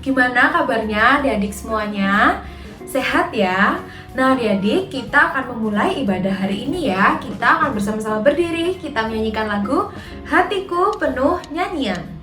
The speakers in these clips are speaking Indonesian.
Gimana kabarnya adik-adik semuanya? Sehat ya? Nah adik-adik, kita akan memulai ibadah hari ini ya. Kita akan bersama-sama berdiri, kita menyanyikan lagu Hatiku Penuh Nyanyian.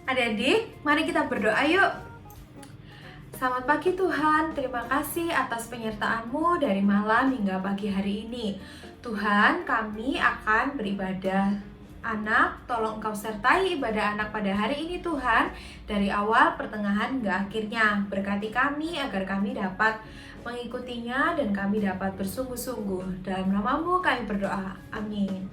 Adik-adik, mari kita berdoa yuk. Selamat pagi Tuhan, terima kasih atas penyertaan-Mu dari malam hingga pagi hari ini. Tuhan, kami akan beribadah anak, tolong Engkau sertai ibadah anak pada hari ini Tuhan, dari awal, pertengahan hingga akhirnya. Berkati kami agar kami dapat mengikutinya dan kami dapat bersungguh-sungguh. Dalam nama-Mu kami berdoa, amin.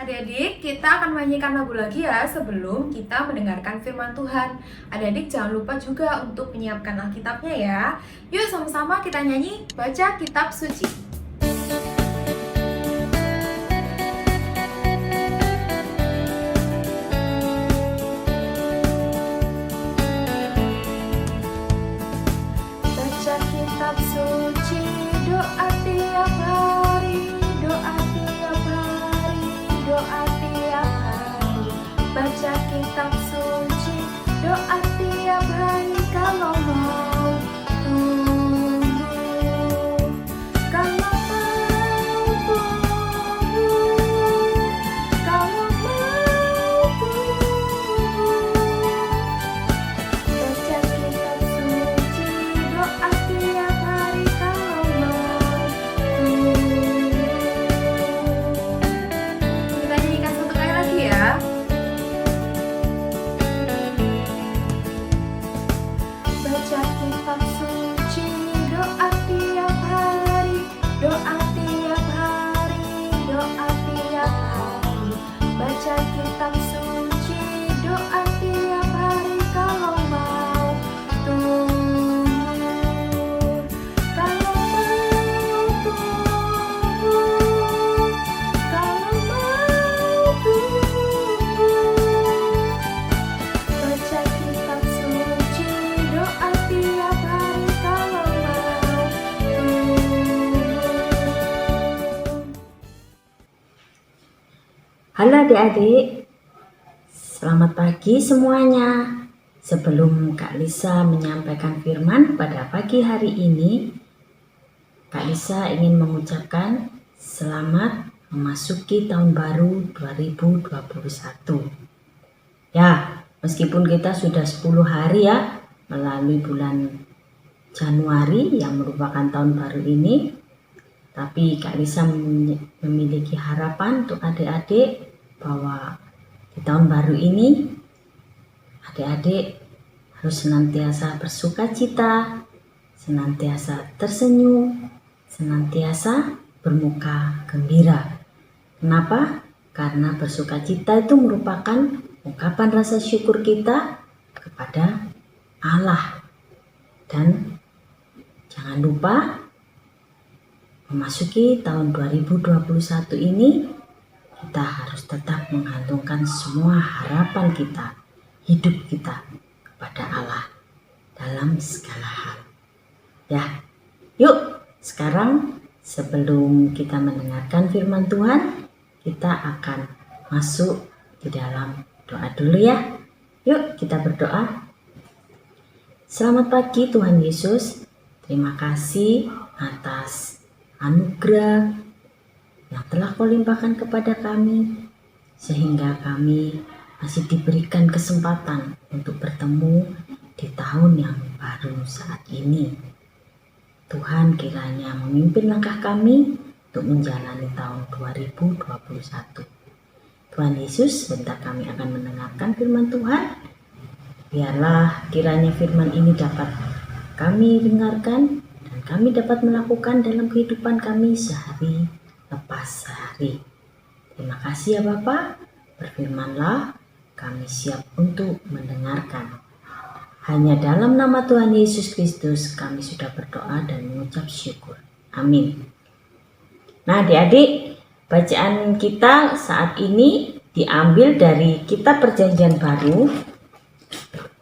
Adik-adik, kita akan menyanyikan lagu lagi ya sebelum kita mendengarkan firman Tuhan. Adik-adik jangan lupa juga untuk menyiapkan Alkitabnya ya. Yuk sama-sama kita nyanyi baca kitab suci. Baca kitab suci, doa tiap hari, doa tiap hari, doa tiap hari. Baca kitab suci, doa tiap hari kalau mau tumbuh, kalau mau tumbuh, kalau mau tumbuh. Baca kitab suci, doa tiap hari kalau mau tumbuh. Kita nyanyikan satu kali lagi ya. Baca kitab suci, doa tiap hari, doa tiap hari, doa tiap hari. Baca kitab suci, doa tiap hari kalau mau tumbuh, kalau mau tumbuh, kalau mau tumbuh. Baca kitab suci, doa tiap hari kalau mau tumbuh. Halo adik-adik, selamat pagi semuanya. Sebelum Kak Lisa menyampaikan firman pada pagi hari ini, Kak Lisa ingin mengucapkan selamat memasuki tahun baru 2021. Ya, meskipun kita sudah 10 hari ya melalui bulan Januari yang merupakan tahun baru ini, tapi Kak Lisa memiliki harapan untuk adik-adik bahwa di tahun baru ini adik-adik harus senantiasa bersukacita, senantiasa tersenyum, senantiasa bermuka gembira. Kenapa? Karena bersukacita itu merupakan ungkapan rasa syukur kita kepada Allah. Dan jangan lupa memasuki tahun 2021 ini kita harus tetap menggantungkan semua harapan kita, hidup kita kepada Allah dalam segala hal. Ya, yuk sekarang sebelum kita mendengarkan firman Tuhan, kita akan masuk di dalam doa dulu ya. Yuk kita berdoa. Selamat pagi Tuhan Yesus. Terima kasih atas anugerah yang telah Kau limpahkan kepada kami, sehingga kami masih diberikan kesempatan untuk bertemu di tahun yang baru saat ini. Tuhan kiranya memimpin langkah kami untuk menjalani tahun 2021. Tuhan Yesus, sebentar kami akan mendengarkan firman Tuhan. Biarlah kiranya firman ini dapat kami dengarkan dan kami dapat melakukan dalam kehidupan kami sehari lepas sehari. Terima kasih ya Bapa, berfirmanlah, kami siap untuk mendengarkan. Hanya dalam nama Tuhan Yesus Kristus kami sudah berdoa dan mengucap syukur. Amin. Nah adik-adik, bacaan kita saat ini diambil dari kitab Perjanjian Baru,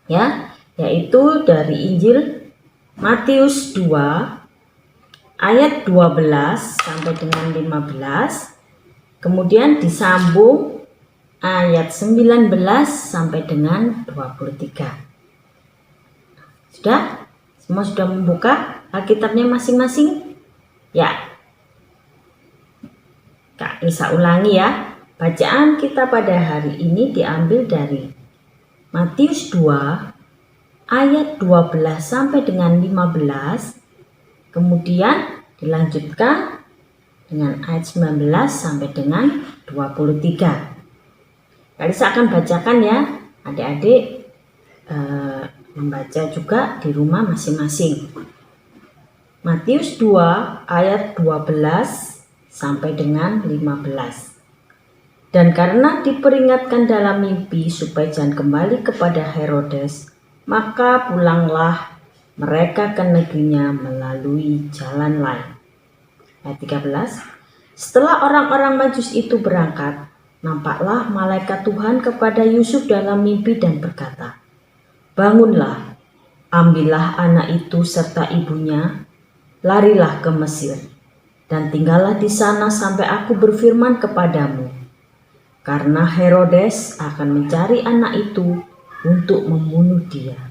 ya, yaitu dari Injil Matius 2 ayat 12 sampai dengan 15, kemudian disambung ayat 19 sampai dengan 23. Sudah? Semua sudah membuka Alkitabnya masing-masing? Ya. Kak Risa ulangi ya. Bacaan kita pada hari ini diambil dari Matius 2 ayat 12 sampai dengan 15, kemudian dilanjutkan dengan ayat 19 sampai dengan 23. Kak akan bacakan ya, adik-adik membaca juga di rumah masing-masing. Matius 2 ayat 12 sampai dengan 15. Dan karena diperingatkan dalam mimpi supaya jangan kembali kepada Herodes, maka pulanglah mereka ke negerinya melalui jalan lain. Ayat 13. Setelah orang-orang Majus itu berangkat, nampaklah malaikat Tuhan kepada Yusuf dalam mimpi dan berkata, "Bangunlah, ambillah anak itu serta ibunya, larilah ke Mesir, dan tinggallah di sana sampai aku berfirman kepadamu. Karena Herodes akan mencari anak itu untuk membunuh dia."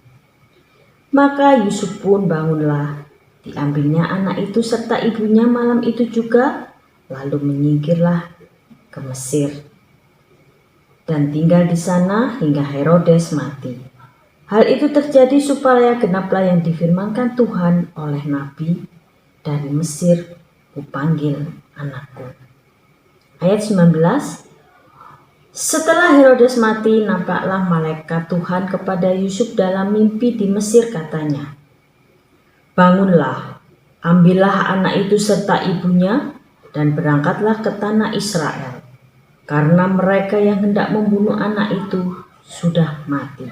Maka Yusuf pun bangunlah, diambilnya anak itu serta ibunya malam itu juga, lalu menyingkirlah ke Mesir dan tinggal di sana hingga Herodes mati. Hal itu terjadi supaya genaplah yang difirmankan Tuhan oleh nabi, "Dari Mesir kupanggil anakku." Ayat 19. Setelah Herodes mati, nampaklah malaikat Tuhan kepada Yusuf dalam mimpi di Mesir, katanya, "Bangunlah, ambillah anak itu serta ibunya, dan berangkatlah ke tanah Israel, karena mereka yang hendak membunuh anak itu sudah mati."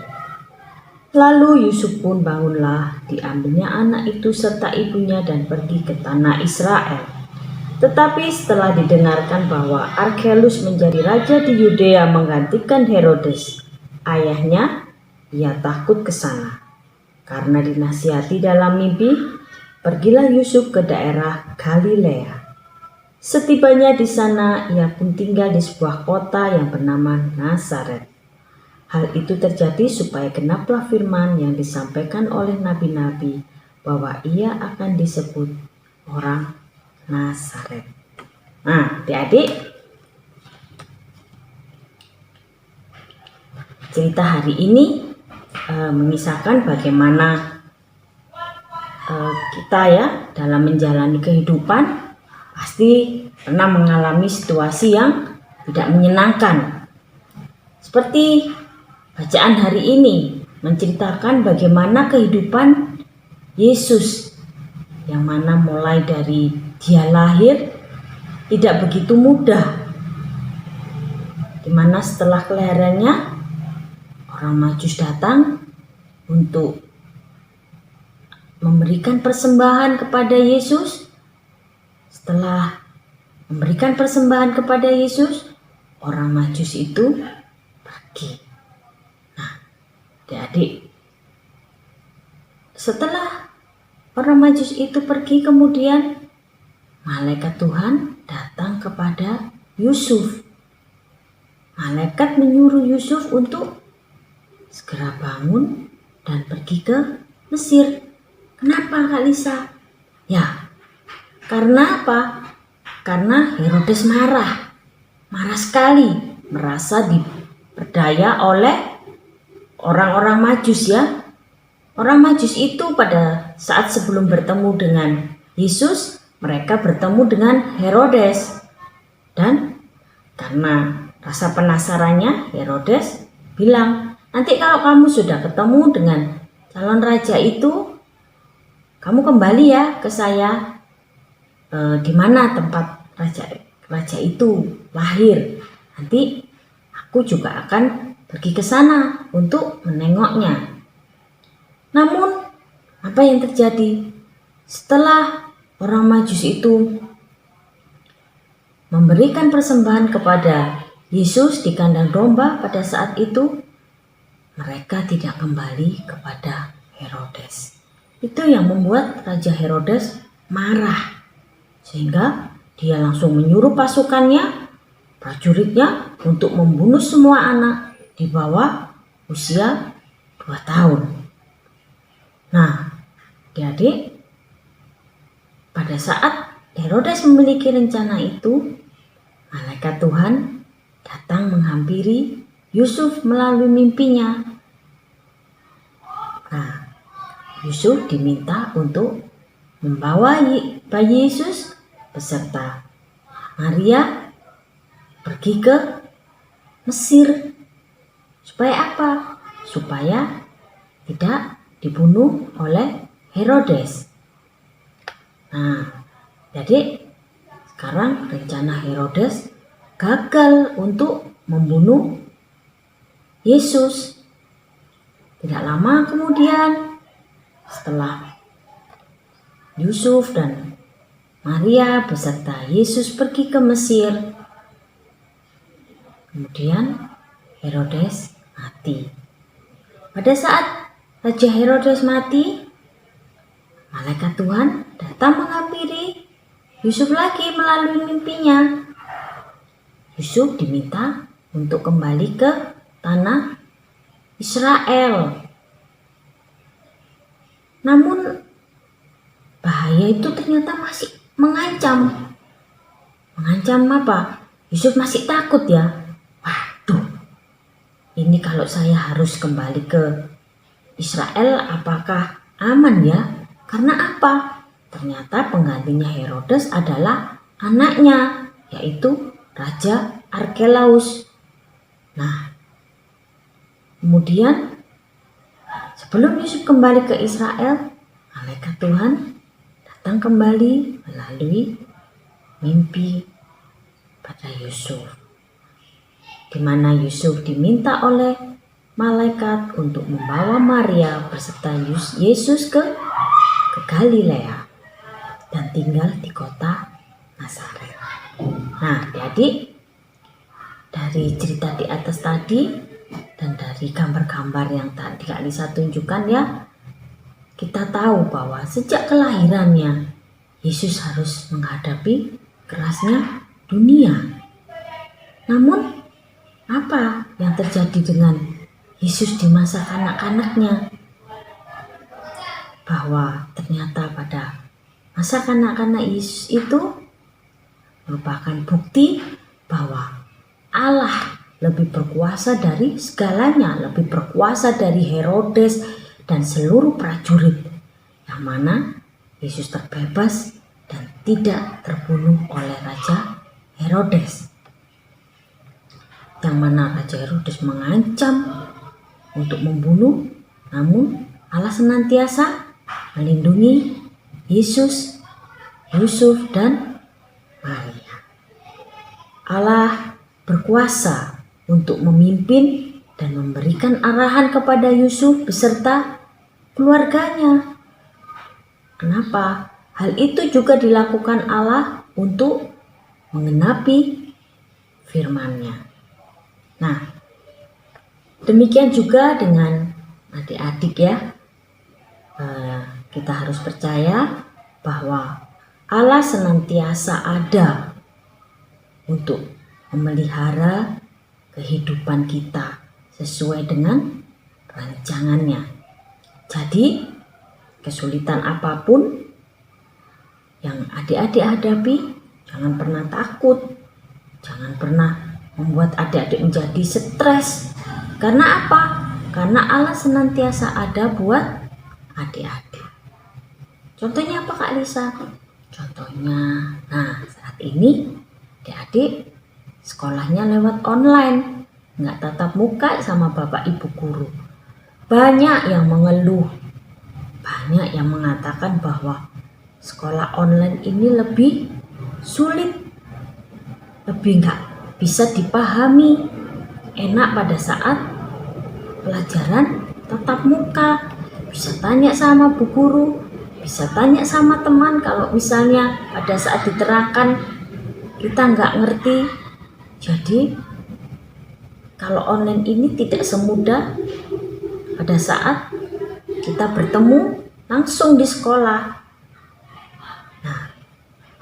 Lalu Yusuf pun bangunlah, diambilnya anak itu serta ibunya dan pergi ke tanah Israel. Tetapi setelah didengarkan bahwa Arkelus menjadi raja di Yudea menggantikan Herodes, ayahnya, ia takut ke sana. Karena dinasihati dalam mimpi, pergilah Yusuf ke daerah Galilea. Setibanya di sana, ia pun tinggal di sebuah kota yang bernama Nazaret. Hal itu terjadi supaya genaplah firman yang disampaikan oleh nabi-nabi bahwa ia akan disebut orang Nazaret. Nah, adik-adik, cerita hari ini mengisahkan bagaimana kita ya dalam menjalani kehidupan pasti pernah mengalami situasi yang tidak menyenangkan. Seperti bacaan hari ini menceritakan bagaimana kehidupan Yesus, yang mana mulai dari dia lahir tidak begitu mudah, dimana setelah kelahirannya orang Majus datang untuk memberikan persembahan kepada Yesus. Setelah memberikan persembahan kepada Yesus, orang Majus itu pergi. Nah, adik-adik, setelah orang Majus itu pergi, kemudian malaikat Tuhan datang kepada Yusuf. Malaikat menyuruh Yusuf untuk segera bangun dan pergi ke Mesir. Kenapa Kak Lisa? Ya, karena apa? Karena Herodes marah sekali, merasa diperdaya oleh orang-orang Majus ya. Orang Majus itu pada saat sebelum bertemu dengan Yesus, mereka bertemu dengan Herodes. Dan karena rasa penasarannya, Herodes bilang, nanti kalau kamu sudah ketemu dengan calon raja itu, kamu kembali ya ke saya. Di mana tempat raja itu lahir. Nanti aku juga akan pergi ke sana untuk menengoknya. Namun, apa yang terjadi? Setelah orang Majus itu memberikan persembahan kepada Yesus di kandang domba pada saat itu, mereka tidak kembali kepada Herodes. Itu yang membuat Raja Herodes marah. Sehingga dia langsung menyuruh pasukannya, prajuritnya untuk membunuh semua anak di bawah usia 2 tahun. Nah, adik-adik, pada saat Herodes memiliki rencana itu, malaikat Tuhan datang menghampiri Yusuf melalui mimpinya. Nah, Yusuf diminta untuk membawa bayi Yesus beserta Maria pergi ke Mesir. Supaya apa? Supaya tidak dibunuh oleh Herodes. Nah, jadi sekarang rencana Herodes gagal untuk membunuh Yesus. Tidak lama kemudian, setelah Yusuf dan Maria beserta Yesus pergi ke Mesir, kemudian Herodes mati. Pada saat Raja Herodes mati, malaikat Tuhan datang menghampiri Yusuf lagi melalui mimpinya. Yusuf diminta untuk kembali ke tanah Israel. Namun bahaya itu ternyata masih mengancam. Mengancam apa? Yusuf masih takut ya. Waduh, ini kalau saya harus kembali ke Israel apakah aman ya? Karena apa? Ternyata penggantinya Herodes adalah anaknya, yaitu Raja Arkelaus. Nah, kemudian sebelum Yusuf kembali ke Israel, malaikat Tuhan datang kembali melalui mimpi pada Yusuf, di mana Yusuf diminta oleh malaikat untuk membawa Maria beserta Yesus ke Galilea dan tinggal di kota Nazaret. Nah, jadi dari cerita di atas tadi dan dari gambar-gambar yang tadi Kak Lisa tunjukkan ya, kita tahu bahwa sejak kelahirannya Yesus harus menghadapi kerasnya dunia. Namun apa yang terjadi dengan Yesus di masa kanak-kanaknya? Bahwa ternyata pada masa kanak-kanak Yesus itu merupakan bukti bahwa Allah lebih berkuasa dari segalanya, lebih berkuasa dari Herodes dan seluruh prajurit, yang mana Yesus terbebas dan tidak terbunuh oleh Raja Herodes. Yang mana Raja Herodes mengancam untuk membunuh, namun Allah senantiasa melindungi Yesus, Yusuf, dan Maria. Allah berkuasa untuk memimpin dan memberikan arahan kepada Yusuf beserta keluarganya. Kenapa? Hal itu juga dilakukan Allah untuk menggenapi firman-Nya. Nah, demikian juga dengan adik-adik ya. Kita harus percaya bahwa Allah senantiasa ada untuk memelihara kehidupan kita sesuai dengan rancangannya. Jadi kesulitan apapun yang adik-adik hadapi, jangan pernah takut, jangan pernah membuat adik-adik menjadi stres. Karena apa? Karena Allah senantiasa ada buat adik-adik. Contohnya apa Kak Lisa? Contohnya, saat ini adik-adik sekolahnya lewat online, nggak tatap muka sama bapak ibu guru. Banyak yang mengeluh, banyak yang mengatakan bahwa sekolah online ini lebih sulit, lebih nggak bisa dipahami. Enak pada saat pelajaran tatap muka, bisa tanya sama bu guru, bisa tanya sama teman. Kalau misalnya pada saat diterangkan kita nggak ngerti. Jadi kalau online ini tidak semudah pada saat kita bertemu langsung di sekolah.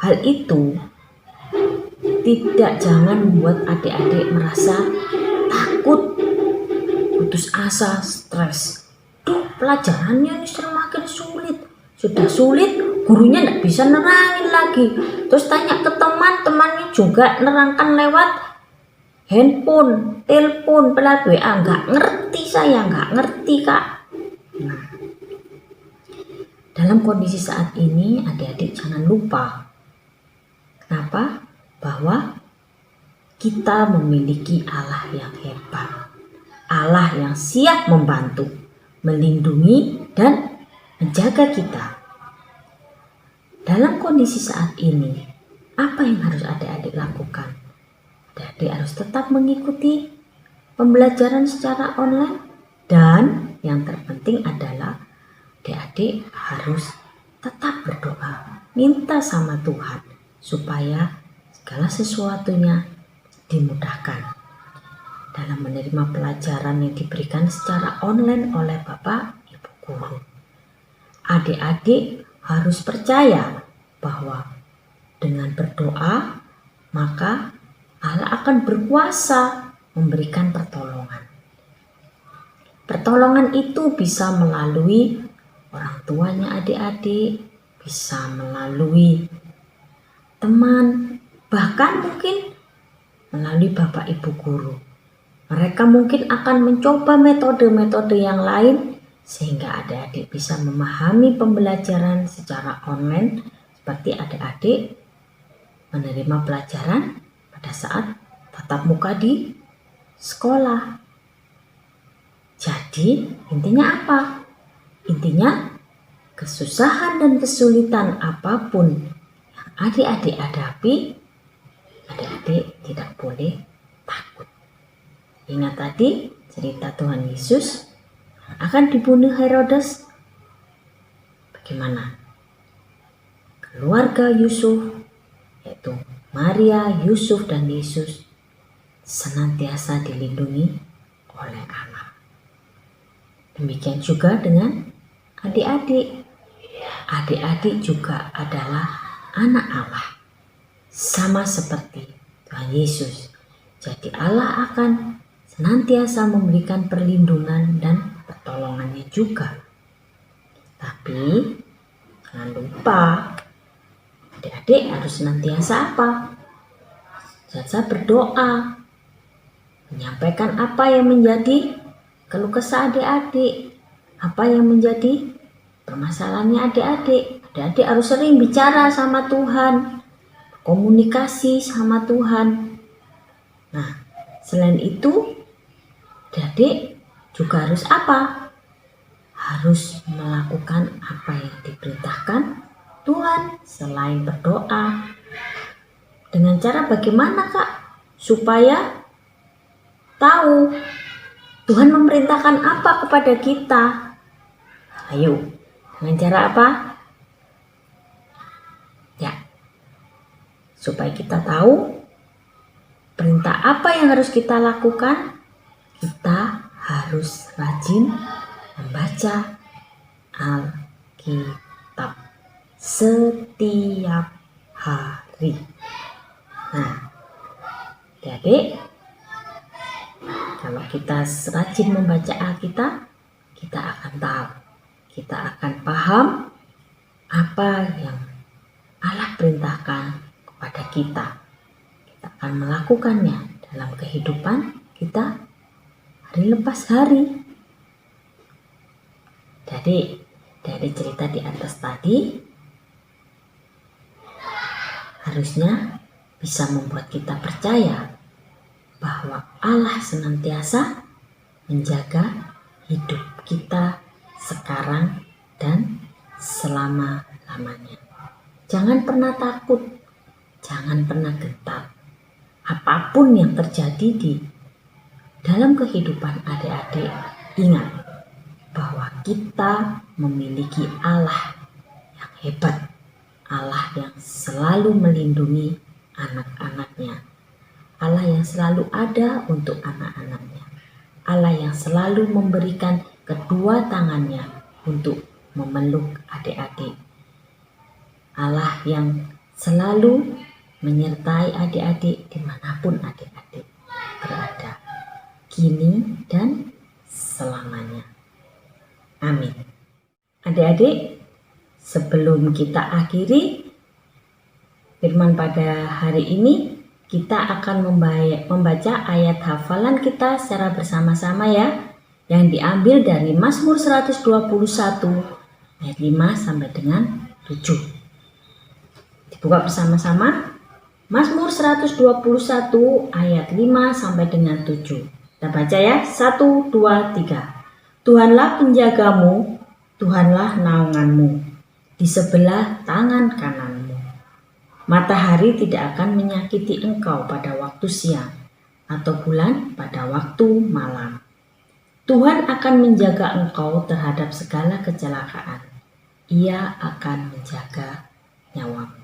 Hal itu jangan membuat adik-adik merasa takut, putus asa, stres. Pelajarannya ini semakin sulit. Sudah sulit, gurunya tidak bisa nerangin lagi. Terus tanya ke teman-temannya juga nerangkan lewat handphone, telepon, pelat WA. Nggak ngerti saya, nggak ngerti Kak. Dalam kondisi saat ini, adik-adik jangan lupa. Kenapa? Bahwa kita memiliki Allah yang hebat, Allah yang siap membantu, melindungi, dan menjaga kita. Dalam kondisi saat ini, apa yang harus adik-adik lakukan? Adik-adik harus tetap mengikuti pembelajaran secara online, dan yang terpenting adalah adik-adik harus tetap berdoa, minta sama Tuhan supaya segala sesuatunya dimudahkan dalam menerima pelajaran yang diberikan secara online oleh Bapak Ibu Guru. Adik-adik harus percaya bahwa dengan berdoa maka Allah akan berkuasa memberikan pertolongan. Pertolongan itu bisa melalui orang tuanya adik-adik, bisa melalui teman, bahkan mungkin melalui Bapak Ibu Guru. Mereka mungkin akan mencoba metode-metode yang lain sehingga adik-adik bisa memahami pembelajaran secara online seperti adik-adik menerima pelajaran pada saat tatap muka di sekolah. Jadi intinya apa? Intinya kesusahan dan kesulitan apapun yang adik-adik hadapi, adik-adik tidak boleh takut. Ingat tadi cerita Tuhan Yesus yang akan dibunuh Herodes. Bagaimana keluarga Yusuf, yaitu Maria, Yusuf, dan Yesus senantiasa dilindungi oleh Allah. Demikian juga dengan adik-adik. Adik-adik juga adalah anak Allah, sama seperti Tuhan Yesus. Jadi Allah akan senantiasa memberikan perlindungan dan pertolongannya juga. Tapi jangan lupa, adik-adik harus senantiasa apa? Senantiasa berdoa, menyampaikan apa yang menjadi keluh kesah adik-adik, apa yang menjadi permasalahannya adik-adik. Adik-adik harus sering bicara sama Tuhan, komunikasi sama Tuhan. Nah, selain itu, adik-adik juga harus apa? Harus melakukan apa yang diperintahkan Tuhan selain berdoa. Dengan cara bagaimana Kak? Supaya tahu Tuhan memerintahkan apa kepada kita. Ayo, dengan cara apa? Ya, supaya kita tahu perintah apa yang harus kita lakukan, kita harus rajin membaca Alkitab setiap hari. Nah, adik, kalau kita rajin membaca Alkitab, kita akan tahu kita akan paham apa yang Allah perintahkan kepada kita. Kita akan melakukannya dalam kehidupan kita hari lepas hari. Jadi dari cerita di atas tadi harusnya bisa membuat kita percaya bahwa Allah senantiasa menjaga hidup kita sekarang dan selama-lamanya. Jangan pernah takut, jangan pernah gentar. Apapun yang terjadi di dalam kehidupan adik-adik, ingat bahwa kita memiliki Allah yang hebat, Allah yang selalu melindungi anak-anaknya, Allah yang selalu ada untuk anak-anaknya, Allah yang selalu memberikan kedua tangannya untuk memeluk adik-adik, Allah yang selalu menyertai adik-adik dimanapun adik-adik berada, kini dan selamanya. Amin. Adik-adik, sebelum kita akhiri firman pada hari ini, kita akan membaca ayat hafalan kita secara bersama-sama ya, yang diambil dari Mazmur 121 ayat 5 sampai dengan 7. Dibuka bersama-sama. Mazmur 121 ayat 5 sampai dengan 7. Kita baca ya, 1, 2, 3. Tuhanlah penjagamu, Tuhanlah naunganmu, di sebelah tangan kananmu. Matahari tidak akan menyakiti engkau pada waktu siang, atau bulan pada waktu malam. Tuhan akan menjaga engkau terhadap segala kecelakaan. Ia akan menjaga nyawamu.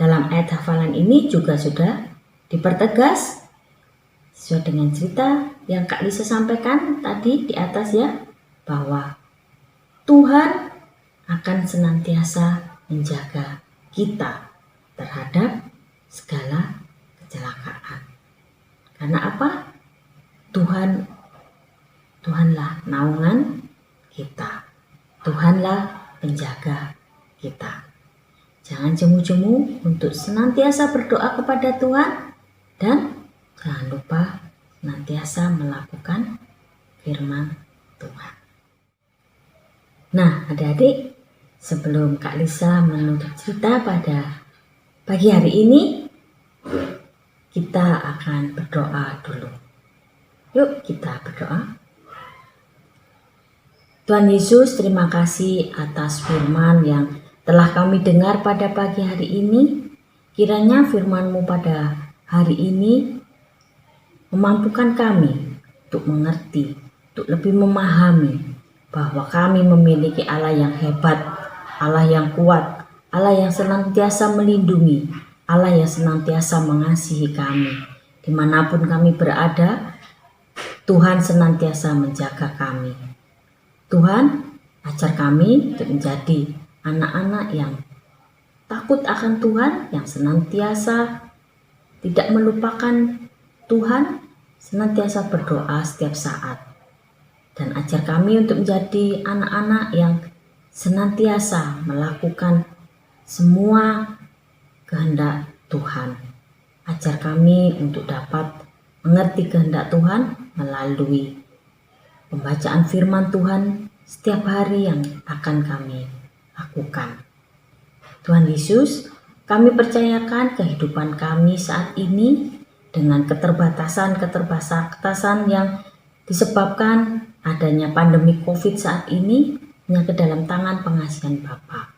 Dalam ayat hafalan ini juga sudah dipertegas sesuai dengan cerita yang Kak Lisa sampaikan tadi di atas ya, bahwa Tuhan akan senantiasa menjaga kita terhadap segala kecelakaan. Karena apa? Tuhanlah naungan kita. Tuhanlah penjaga kita. Jangan jemu-jemu untuk senantiasa berdoa kepada Tuhan dan jangan lupa senantiasa melakukan firman Tuhan. Nah, adik-adik, sebelum Kak Lisa menutup cerita pada pagi hari ini, kita akan berdoa dulu. Yuk kita berdoa. Tuhan Yesus, terima kasih atas firman yang telah kami dengar pada pagi hari ini. Kiranya firman-Mu pada hari ini memampukan kami untuk mengerti, untuk lebih memahami bahwa kami memiliki Allah yang hebat, Allah yang kuat, Allah yang senantiasa melindungi, Allah yang senantiasa mengasihi kami. Dimanapun kami berada, Tuhan senantiasa menjaga kami. Tuhan, ajar kami untuk menjadi anak-anak yang takut akan Tuhan, yang senantiasa tidak melupakan Tuhan, senantiasa berdoa setiap saat. Dan ajar kami untuk menjadi anak-anak yang senantiasa melakukan semua kehendak Tuhan. Ajar kami untuk dapat mengerti kehendak Tuhan melalui pembacaan firman Tuhan setiap hari yang akan kami lakukan. Tuhan Yesus, kami percayakan kehidupan kami saat ini dengan keterbatasan yang disebabkan adanya pandemi COVID saat ini hanya ke dalam tangan pengasihan Bapa.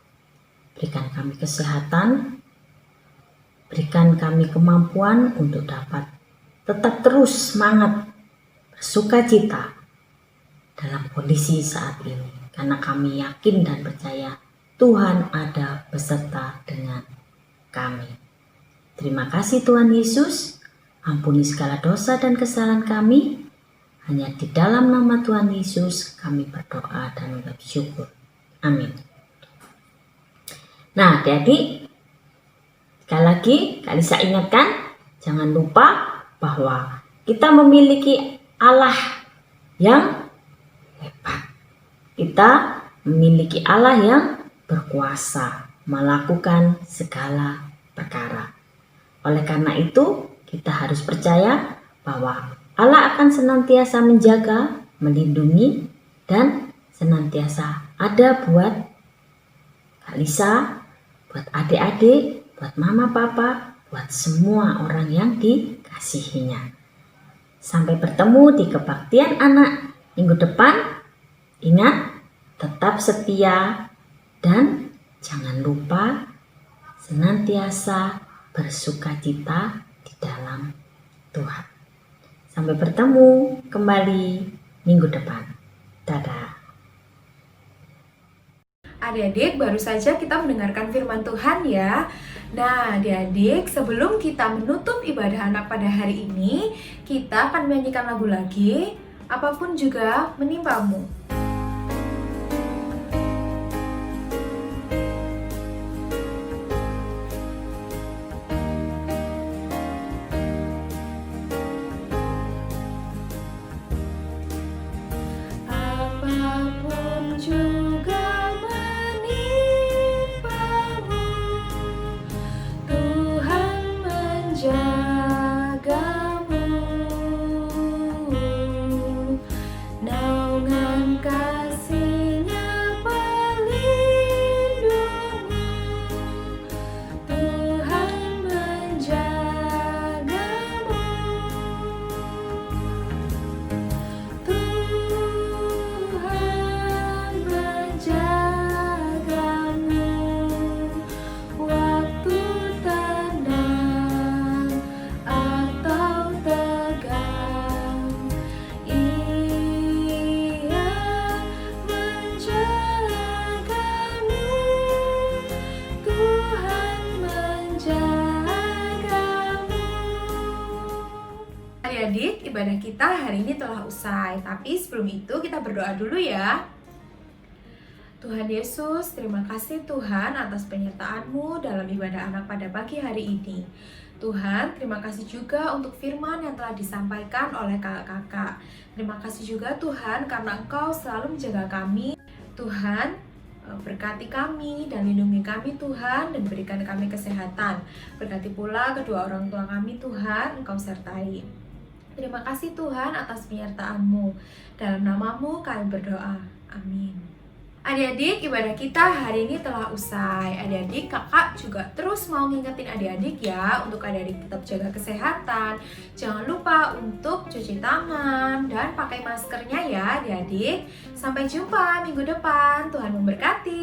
Berikan kami kesehatan, berikan kami kemampuan untuk dapat tetap terus semangat, bersukacita dalam kondisi saat ini. Karena kami yakin dan percaya Tuhan ada beserta dengan kami. Terima kasih Tuhan Yesus, ampuni segala dosa dan kesalahan kami. Hanya di dalam nama Tuhan Yesus kami berdoa dan mengucap syukur. Amin. Nah, adik-adik, sekali lagi Kak Lisa ingatkan, jangan lupa bahwa kita memiliki Allah yang hebat. Kita memiliki Allah yang berkuasa melakukan segala perkara. Oleh karena itu, kita harus percaya bahwa Allah akan senantiasa menjaga, melindungi, dan senantiasa ada buat Kak Lisa, buat adik-adik, buat mama papa, buat semua orang yang dikasihinya. Sampai bertemu di kebaktian anak minggu depan. Ingat, tetap setia dan jangan lupa senantiasa bersukacita di dalam Tuhan. Sampai bertemu kembali minggu depan. Dadah. Adik-adik, baru saja kita mendengarkan firman Tuhan ya. Nah, adik-adik, sebelum kita menutup ibadah anak pada hari ini, kita akan menyanyikan lagu lagi, Apapun Juga Menimpamu. Apapun juga menimpamu, Tuhan menjagamu. Naungan kasih-Nya pelindungmu, Tuhan menjagamu. Tuhan menjagamu waktu tenang atau tegang. Ia menjagamu, Tuhan menjagamu. Adik-adik, ibadah kita hari ini telah usai. Tapi sebelum itu kita berdoa dulu ya. Tuhan Yesus, terima kasih Tuhan atas penyertaan-Mu dalam ibadah anak pada pagi hari ini. Tuhan, terima kasih juga untuk firman yang telah disampaikan oleh kakak-kakak. Terima kasih juga Tuhan karena Engkau selalu menjaga kami. Tuhan, berkati kami dan lindungi kami Tuhan, dan berikan kami kesehatan. Berkati pula kedua orang tua kami Tuhan, Engkau sertai. Terima kasih Tuhan atas penyertaan-Mu. Dalam nama-Mu kami berdoa. Amin. Adik-adik, ibadah kita hari ini telah usai. Adik-adik, kakak juga terus mau ngingetin adik-adik ya, untuk adik-adik tetap jaga kesehatan. Jangan lupa untuk cuci tangan dan pakai maskernya ya adik-adik. Sampai jumpa minggu depan. Tuhan memberkati.